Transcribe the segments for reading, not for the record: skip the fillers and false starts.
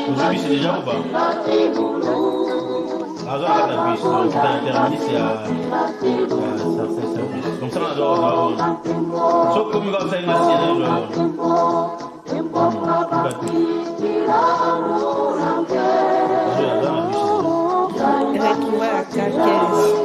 Vous avez vu déjà ou pas? Alors, on a vu, c'est terminé, c'est comme ça, on adore. Sauf comme il va faire une assiette, Retrouver à Calcaise.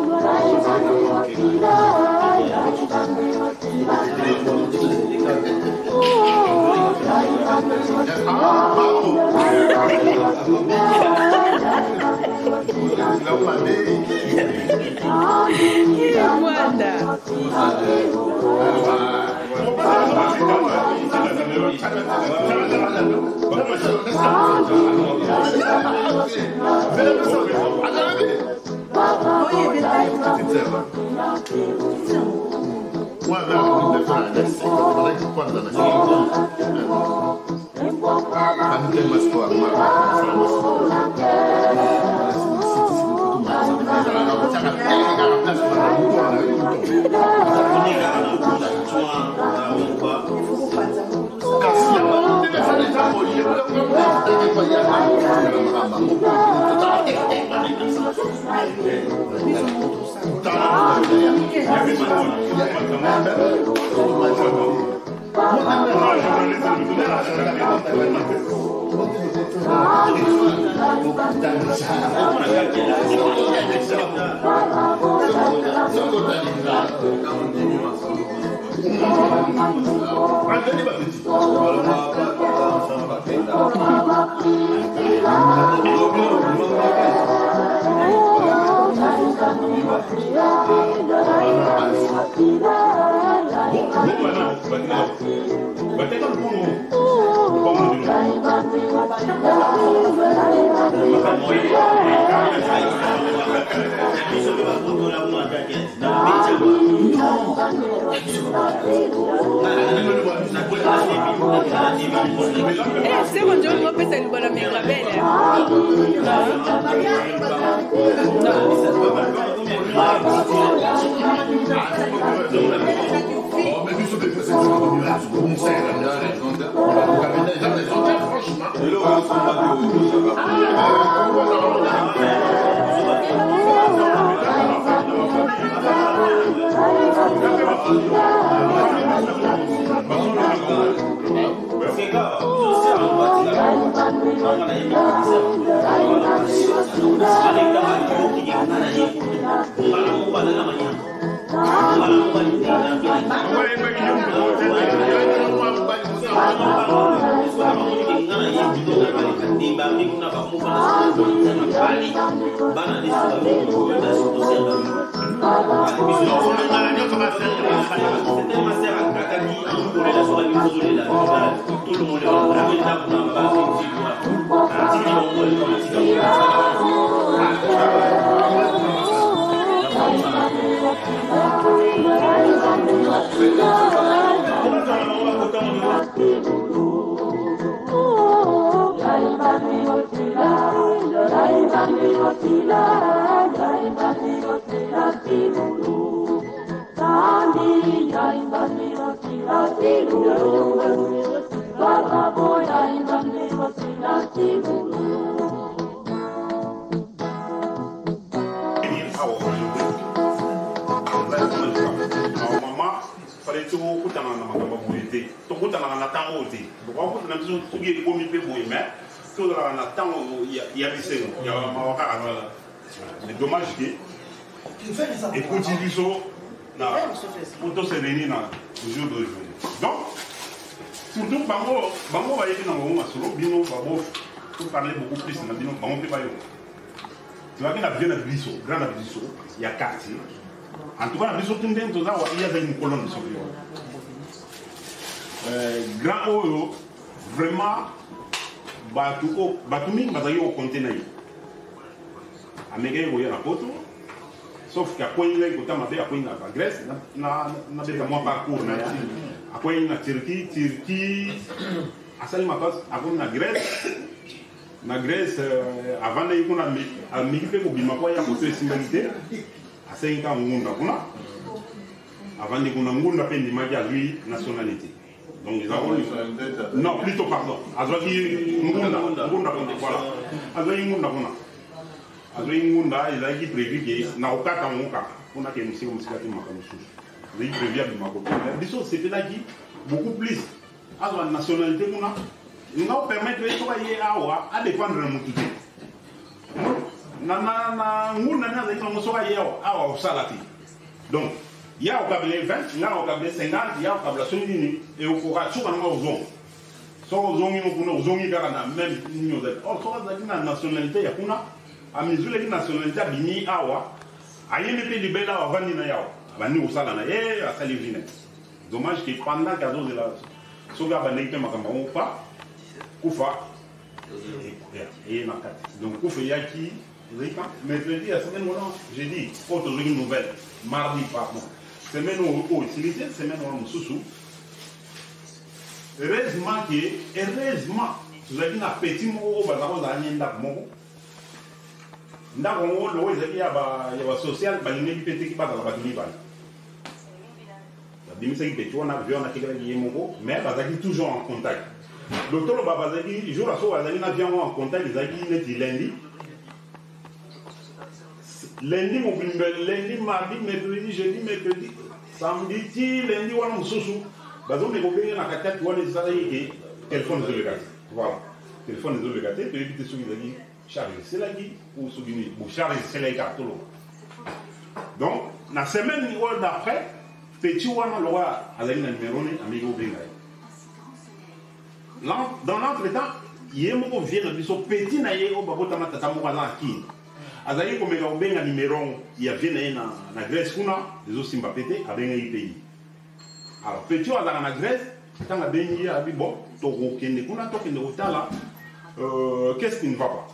Se un giorno non pensa in quella mia bene. C'est dommage que écoute biso pour tous se réunir dans le jour d'aujourd'hui. Donc, surtout bango va y aller dans le solo bino babo pour parler beaucoup plus dans bino bango peut pas yo. Tu vois qu'il y a bien biso, grand biso, il y a quartier. En tout cas, biso tout ndem to za wa il y a une colonne de solo. Grand oyo vraiment batumi bazali au conteneur. Américain voyait la photo. Sauf qu'à quoi il est côté mabe à quoi il a la Grèce na beta moi parcours na à quoi il a Turquie à ça il m'a pas avant na Grèce avant d'aller qu'on a milité pour bima quoi il y a côté similarité à 5 ans ngunda kuna avant de qu'on a ngunda peine magia lui nationalité donc ils avons non plutôt pardon azwaki ngunda voilà azwaki ngunda kuna Ngunda, il a dit prévu que na okata monka, on a que nous sommes musicati makamusu. Il a prévu à Bimako. Biso c'était là qui beaucoup plus à la nationalité qu'on a. Nous permettre de travailler à dépendre de mon tout. Na ngunda na zaki mo soka yao awa usalati. Donc il y a au câble 20, il y a au câble 50, il y a au câble 70 et au courage sur un ozon. So ozon ni mo ozon ni garana même ni ozon. Or so la nationalité ya kuna à mesure que la nationalité a bini awa aïe ne peut libérer la vendre na yao bani usala na à sali vine dommage que pendant cadeau de la soga bani ke makamba on pas kufa et na kat donc kufa yaki rika mercredi la semaine voilà j'ai dit autre une nouvelle mardi pardon semaine au utilité semaine on sousou heureusement vous avez un petit mot bazaro za nyenda moko ndako ngo lo ezaki ya ba social balingi pete ki bazala batuni bana bimisa ki pete wana avion na kekela ki yemoko mais bazaki toujours en contact docteur ba bazaki jour aso bazaki na avion en contact ezaki neti lundi mardi mercredi jeudi mercredi samedi ti lundi wana mususu bazombe ko benga na katati wana ezali ke téléphone de gâté voilà téléphone de gâté peut éviter ce qui charge c'est là qui ou souvenir ou charge c'est là qui donc la semaine d'après petit wana lo wa azali na numéro ni amigo benga dans l'entretemps yemo vient biso petit na ye o babota matata mo kana ki azali ko mega benga numéro ya vient na Grèce kuna les osimba pété abenga yi pays alors petit azala na Grèce tanga bengi abi bon to kende kuna to kende otala qu'est-ce qui ne va pas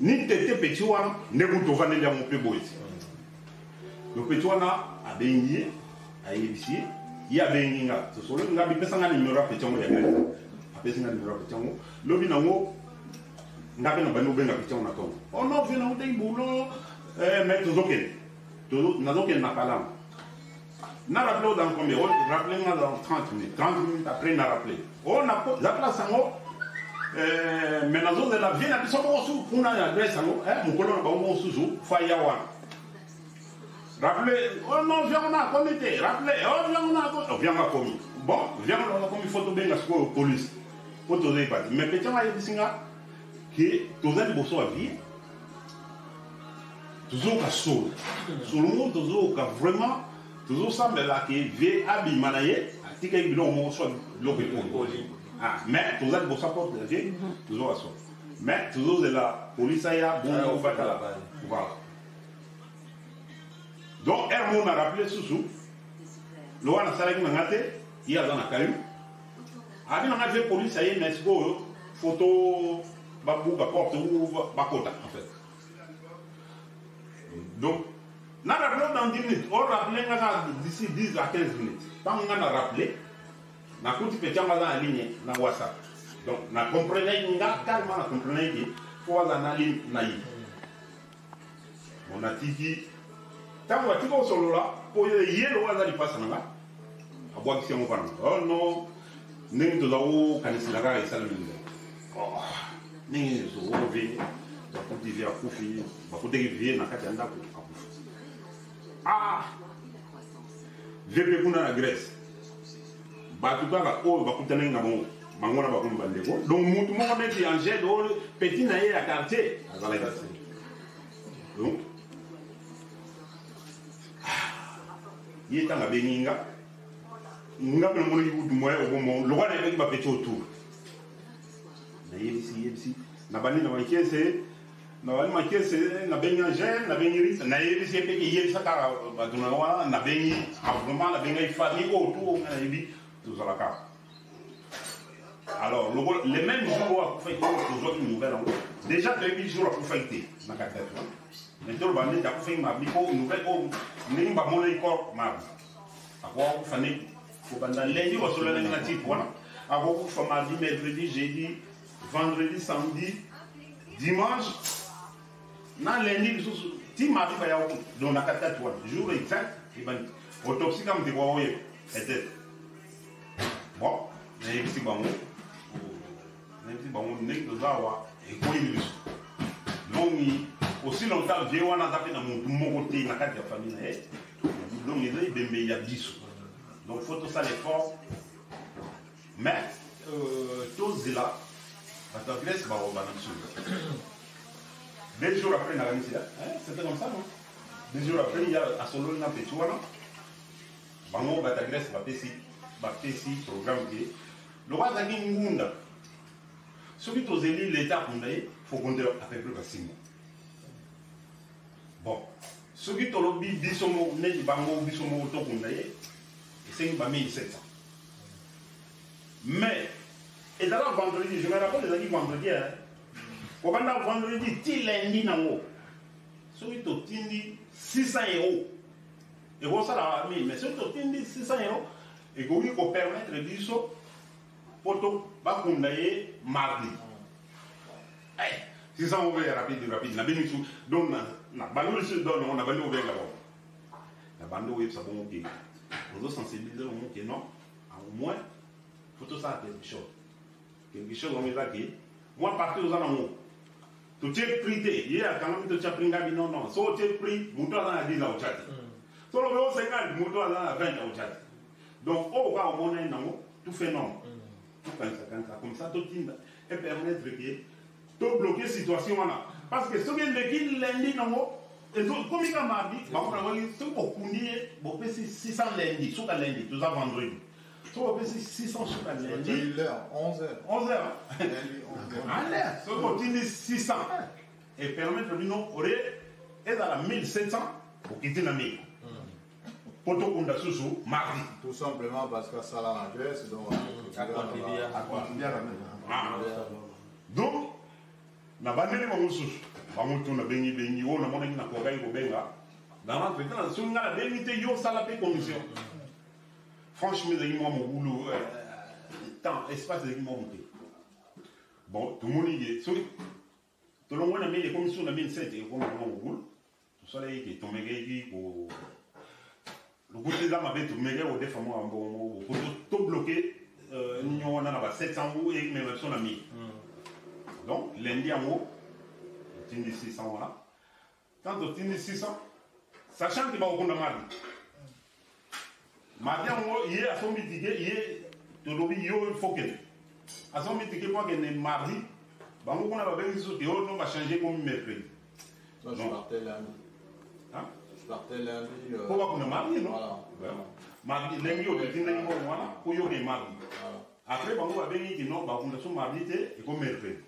ni tete petit wana ndeko tovane ya mon pebo ici le petit wana a bengi a yebisi ya bengi nga to solo nga bi pesa nga numéro petit wana ya Grèce a pesa nga numéro petit wana lobi nango nga bena bano benga petit wana to oh non vient on dei boulot mais to nazoken na palam na rappelé dans combien on rappelé dans 30 minutes après na rappelé on a la place en mais na zone de la vie na biso ko su kuna ya Grèce ngo mon colonne ba mo suzu faya wa rappelé oh non viens on a comité rappelé oh viens on a commis bon viens on a commis photo benga ko police photo de pas mais petit ma yebisinga que tous les bosso à vie toujours ka solo monde toujours ka vraiment toujours semble là que vie abi manaye atika ibilo mo so lobe ko ah, mais tous les bossons portent la vie, toujours à ça. Mais toujours de la police a bon au Bakala. Voilà. Donc, Hermon a rappelé sous le roi n'a salé il y a dans la caillou. Ah, on a fait police a une photo, babou, porte ou bakota en fait. Donc, on a rappelé dans 10 minutes. On a rappelé d'ici 10 à 15 minutes. Tant qu'on a rappelé, na kuti pe chamba za ligne na WhatsApp donc na comprenez nga calmement na comprenez que faut za na ligne na yi on a tiki tango atiko solo la po yelo wa za lipasa nga abwa kisi mo pana oh non ningi to zawo kanisila ga isala minga oh ningi zo ovi to kuti via kufi ba kuteki vie na kati anda ku ah vepe kuna na Grèce batutaka oyo bakutana nga bongo bangona bakomi bandeko donc mutu moko neti angele oyo petit na ye ya quartier azalaki donc il est en Beninga. Nous avons mon niveau du moyen au moment. Le roi n'est pas petit autour. Na bani na waikese na wali makese na bengi angel na bengi ris na yebi se pe yeli saka baduna wa na bengi vraiment na bengi famille autour na yebi tout ça la carte. Alors les mêmes jours à faire toujours une nouvelle déjà depuis jours à fêter na carte. Maintenant le bandit a fait ma biko une nouvelle ni ba mon école ma akwa ku fane ko banda lundi wa solo na type voilà akwa ku fa mardi mercredi jeudi vendredi, samedi, dimanche, na lundi, ti mardi va y avoir dans la 4 jour exact, autopsie comme des voix, peut-être. Bon, mais si bon, et quoi il donc aussi longtemps, j'ai on a tapé dans mon côté, la carte de famille, donc il y a 10. Donc faut tout ça l'effort, mais tout là. Parce que Grèce va au Banam. 2 jours après, c'était comme ça, non? 2 jours après, il y a à Solo, il y a petit ouana. Bango, Bata Grèce va passer programme qui le roi Zagin Ngunda. Celui qui aux élus, l'État, il faut compter à peu près 6 mois. Bon, celui qui ont lobby, Bissomo, Ned Bango, Bissomo, Tokundaye, c'est 1700. Mais, et d'abord vendredi, je me rappelle les amis vendredi, au vendredi, ti lundi nango. Celui qui tindi 600 €. Et vous ça la mis, mais celui qui tindi 600 €, et qu'on peut permettre de dire ça, pour tout, va condayer mardi. 600 € rapide, na bénéfice. Donc, na bando le donne, on a bando ouvert là-bas. La bando ouvert, ça bon, ok. Vous sensibiliser au monde que non, au moins, faut tout ça quelque chose. Quelque chose comme ça qui moi parti aux alentours tu t'es prité il y a quand même tu t'es pris non non so tu es pris muto dans la 10 au chat so le 50 muto dans la 20 au chat donc au va au monde non tout fait non tout comme ça tout tinda et permettre que tout bloquer situation là parce que ce que le lundi non et comme il a mardi on va voir ce qu'on connaît bon c'est 600 lundi sur la lundi tout ça vendredi. Tu vas passer 600 sur la lundi. 11h. 11h. En l'air. Ce continue 600. Et permettre de nous, est à la 1700 pour quitter la mer. Pour tout le monde, mardi. Tout simplement parce que ça l'a en Grèce, donc à contribuer à la mer. Donc, na bandeli mo mususu. Bamutu na bengi bengi wo na mona na kogai ko benga. Dans l'entretien, sur la bénité yo salapé commission. Franchement, j'ai mon boulot, temps, espace de mon monté. Bon, tout le monde y est. Tout le monde a mis les commissions de 2007 et comme on boulot. Tout ça, il est tombé pour. Le côté là, ma bête, mais au défaut, pour tout bloquer, nous on a 700 euros et mes versions à mis. Donc, lundi à moi, on a 600 voilà. Quand on a 600, sachant qu'il va au compte de mardi. Maintenant, il est à son mitigé, il est de l'objet, il faut que. À son mitigé, moi, qu'il est mardi, on a besoin de choses qui on va changer comme mercredi. Je partais lundi. Hein? Je partais lundi. Pourquoi qu'on est mardi, non? Voilà. Mardi, lundi, on est voilà, pour y aller mardi. Après, on va venir dire non, on a son mardi et comme mercredi.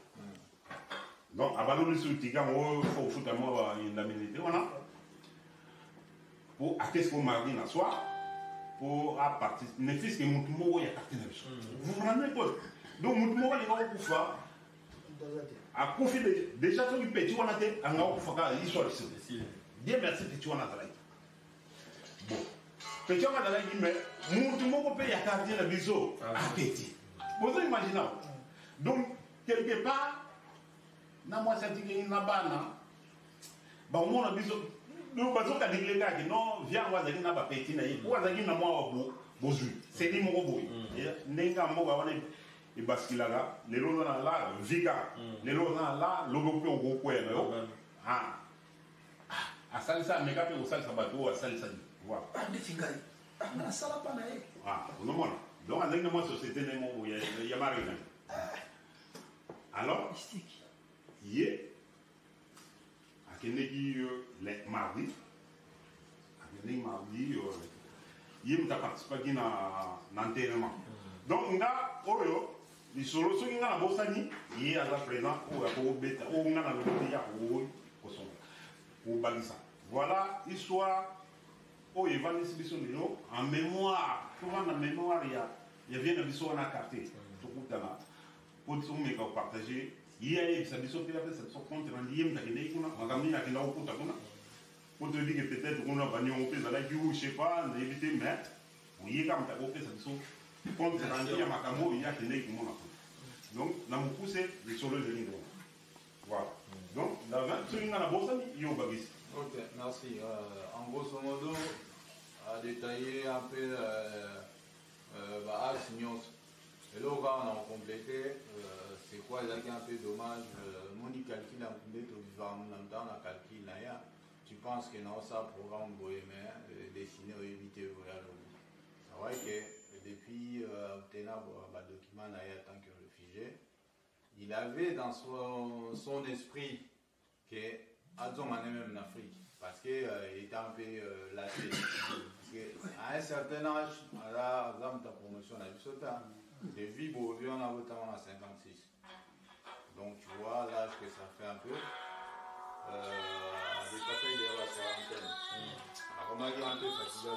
Donc, avant de se dire, il faut foutre à moi une laminité, voilà. Pour à qu'est-ce qu'on mardi dans soir? Pour à partir ne fils que mutumo ya partir vous vous rendez compte donc mutumo les gars pour faire à confier déjà tout le petit on a été en gars pour faire l'histoire ici bien merci petit on a travaillé bon petit on a travaillé mais mutumo peut payer à quartier la biseau à petit vous imaginez donc quelque part na moi ça dit que na bana ba on a biseau nous basons qu'à l'église non viens on va dire n'a pas petit na y on va dire na moi bozu c'est dit mon boy nenga mo ba wana e baskilaga les lots na la vika les lots na la logo pe au ko yo ah a salsa mega pe au salsa bato a salsa voilà ndefingai na sala pa na ye non mona donc avec moi société na mo ya marina alors hier Akenegi les mardi, ye muta participaki na enterrement donc nga oyo lisolo soki nga na bosani ye aza présent oyo akobeta oyo nga na lokote ya kosonga kobakisa voilà histoire oyo evandisi biso lelo en mémoire tovanda mémoire ya vie na biso wana quartier tokutana po tomeka kopartage ye ayebisa biso mpe apesa biso compte rendu ye mutu akendeki kuna makambo nini akenda kokuta kuna po toyebi ke peut-être kuna baniongo mpe ezalaki ou je sais pas nayebi te mais oyeka mutu akopesa biso compte rendu ya makambo oyo ye akendeki komona kuna donc na mokuse lisolo ezali ndongo voilà donc soki nga na bosani yo obakisi. Ok, merci. En grosso modo, à détailler un peu Signons. Et là, on va compléter. C'est quoi exactement un peu dommage. Mon calcul a complété au vivant dans la calcul là. Tu penses que dans ça programme bohémien dessiné ou éviter voilà. C'est vrai que depuis obtenir le document là en tant que réfugié, il avait dans son esprit que Adzon en est même en Afrique, parce qu'il était un peu lassé. À un certain âge, à la promotion à Bissota, les vies aujourd'hui on a notamment à 56. Donc tu vois l'âge que ça fait un peu. Des passages de la quarantaine. Alors on a dit un peu fatigué,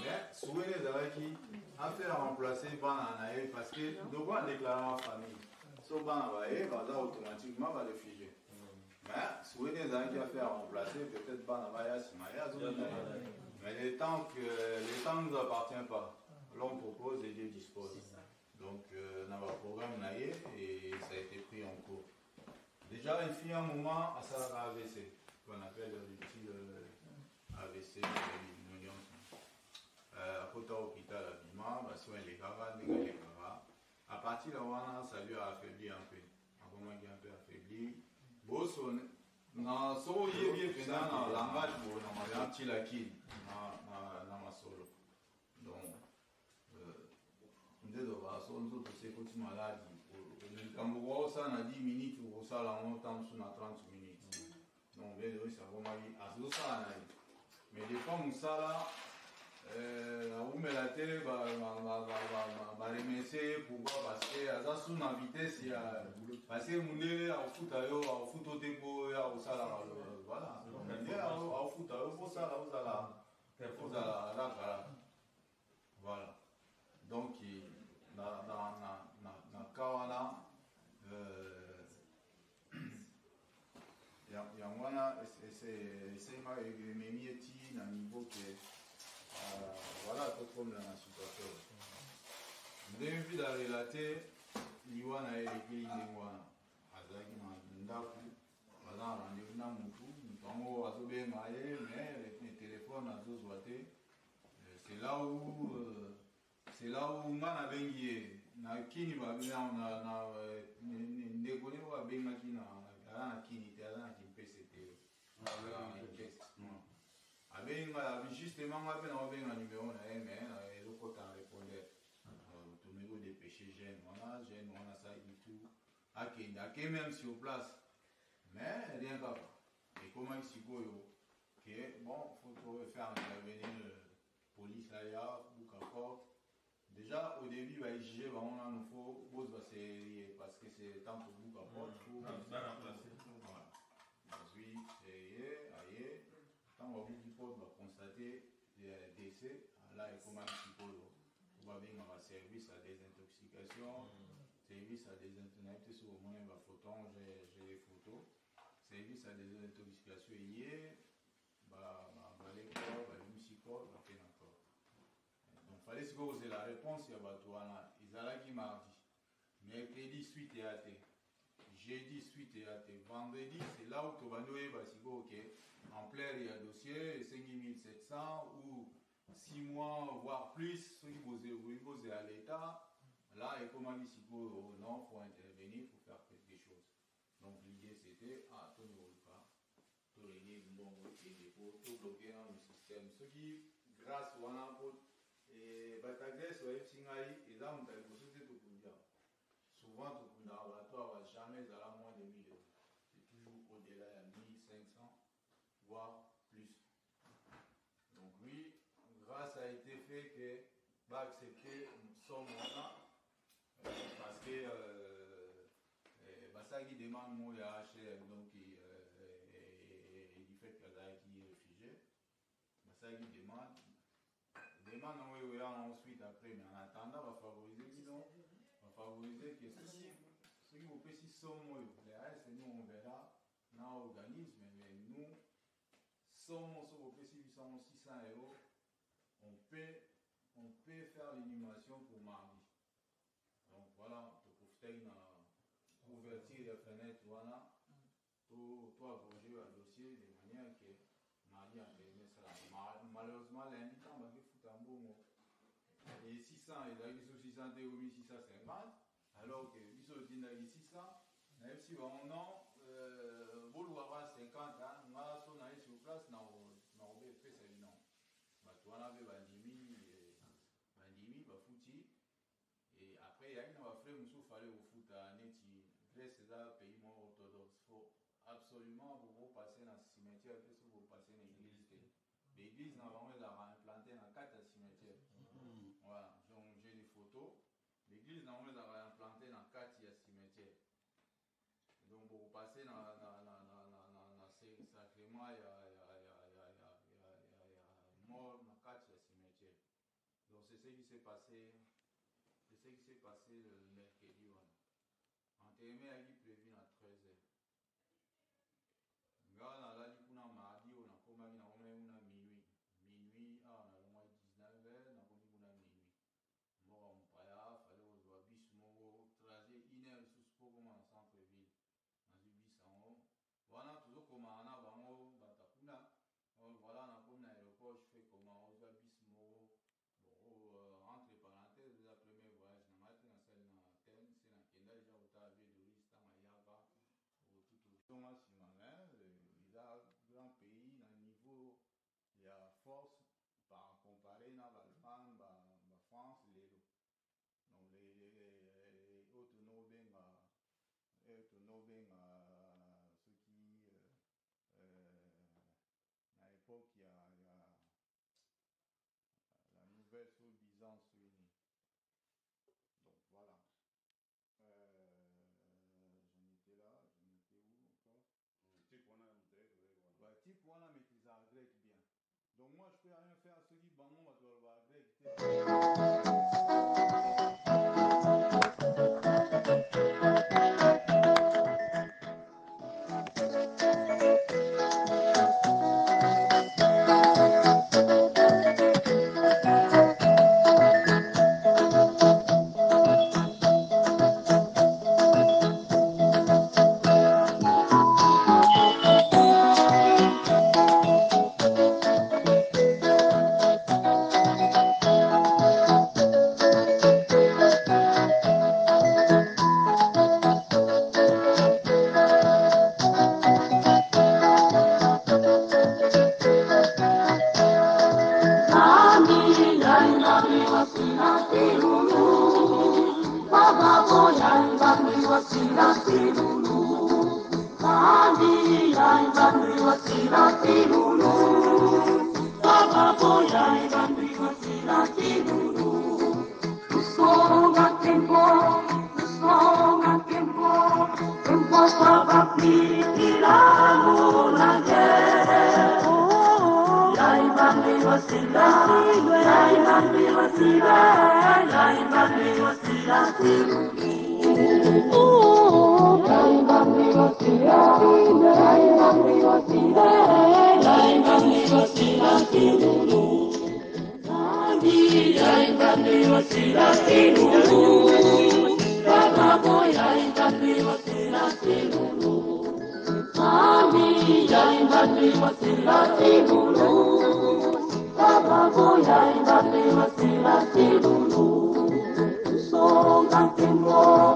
mais souvent les arrêts a fait remplacer Bananae parce que nous avons déclaré en famille. So Bananae va automatiquement va le figer. Mais souvent les arrêts qui a fait remplacer peut-être Bananae Simaya. Mais les temps ne nous appartient pas. L'on propose et Dieu dispose. Donc dans le programme Naïe et ça a été pris en cours. Déjà, il fit un moment à sa AVC, qu'on appelle l'outil AVC, l'union. À côté de l'hôpital, à partir de là, ça lui a affaibli un peu. Un moment qui a un peu affaibli. Bon, son il est bien fait dans le langage pour un petit laki dans ma solo. Donc, on c'est petit maladie. Quand vous voyez ça, on a 10 minutes, vous voyez ça, on a 30 minutes. Donc, bien sûr, ça va m'aller à ce ça. Mais des fois, ça là, on met la télé, va remercier pourquoi parce que ça sous la vitesse, parce que mon nez, au foot au tempo, au ça voilà. Au foot, au ça là, voilà. Donc, dans Kawana, Yangwana, c'est ma mémieti dans le niveau que voilà, tout comme dans la situation. Vous avez vu dans relater, l'Iwana et les pays d'Iwana. Azaki Mandaku, Bazan rendez-vous dans Moutou, nous avons bien marié, mais les téléphones à tous votés. C'est là où on a bengi na kini ba na ndekoni wa benga kina na kini te na kimpese te abenga justement on a benga numéro na mais le côté répondeur tout numéro de péché jeune on a ça et tout à même sur place mais rien pas et comment il s'y que bon faut faire intervenir police là ou encore. Déjà, au début, il va juger, il faut parce que c'est temps pour vous qu'apporte. Voilà. Ensuite, quand on va constater des décès, là, il commence on va venir à service à des intoxications, service à des internet, sur au moins, photon, j'ai les photos, service à des intoxications, les corps, les psychologues, encore. Donc, il fallait se poser la réponse, il y a ils allaient mardi, mercredi, suite et athée, jeudi, suite et athée, vendredi, c'est là où tu vas nous ok, en plein, il y a dossier, 5700 ou 6 mois, voire plus, ceux qui posent à l'État, là, et comment il non, il faut intervenir, il faut faire quelque chose. Donc, l'idée c'était, tout ne roule pas, tout régler, bon, tout bloquer dans le système. Ceux qui, grâce à et Batagès, et là, on a tout pour souvent, tout laboratoire va jamais à moins de 1000 euros. C'est toujours au-delà de 1500, voire plus. Donc, lui, grâce a été fait. fait que va accepter son montant parce que ça qui demande moi HM donc il fait que qui est réfugié ça qui demande ensuite après mais en attendant on va favoriser que ceux qui vous précisent sont moi les restes nous on verra dans l'organisme mais nous sommes au précis 600 €. On peut faire l'inhumation pour mardi. Donc voilà, pour profiter de ouverture des fenêtres, voilà, tout abroger le dossier de manière que mardi en dernier sera. Malheureusement, lundi, quand on va foutre un bon mot, et 600, il a eu 600 € 650, alors que il y a 600, même si on a vouloir 50 ans, on a sur place, on a fait ça, non. On avait bandimi, fouti, et après il y a une affaire où il fallait au foot à Neti, Grèce c'est un pays moins orthodoxe. Il faut absolument vous passer dans le cimetière, vous passer dans l'église. L'église n'a pas implanté dans 4 cimetières. Voilà, j'ai des photos. L'église n'a pas implanté dans 4 cimetières. Donc vous passez dans ces sacrements, il y a mort dans 4 cimetières. Donc c'est ce qui s'est passé le mercredi. Enterrement a été prévu à 13h. Là, on a mardi, on a minuit. Minuit, on a le moins 19h, on a minuit. Moi, on fallait au bus, tracer 1 heure sous sport comme en centre-ville. Dans le bus en haut. Voilà, toujours comme on a Batakuna. Voilà, on a comme l'aéroport, je fais comment on va bus entre parenthèses, le premier voyage dans matin, dans celle dans Athènes, c'est dans Kenda, déjà au Tavé de l'Ouest, dans Mayaba, au tout au Thomas Simanin, il a grand pays, dans le niveau, il y a force, par comparer dans l'Allemagne, la France, les lots. Donc les autonomes, ceux qui, à l'époque, il y a la nouvelle sous Byzance unie. Donc voilà. J'en étais là, j'en étais où encore? Type on a maîtrisé en grec bien. Donc moi je peux rien faire à ceux qui bangon va devoir grec.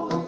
So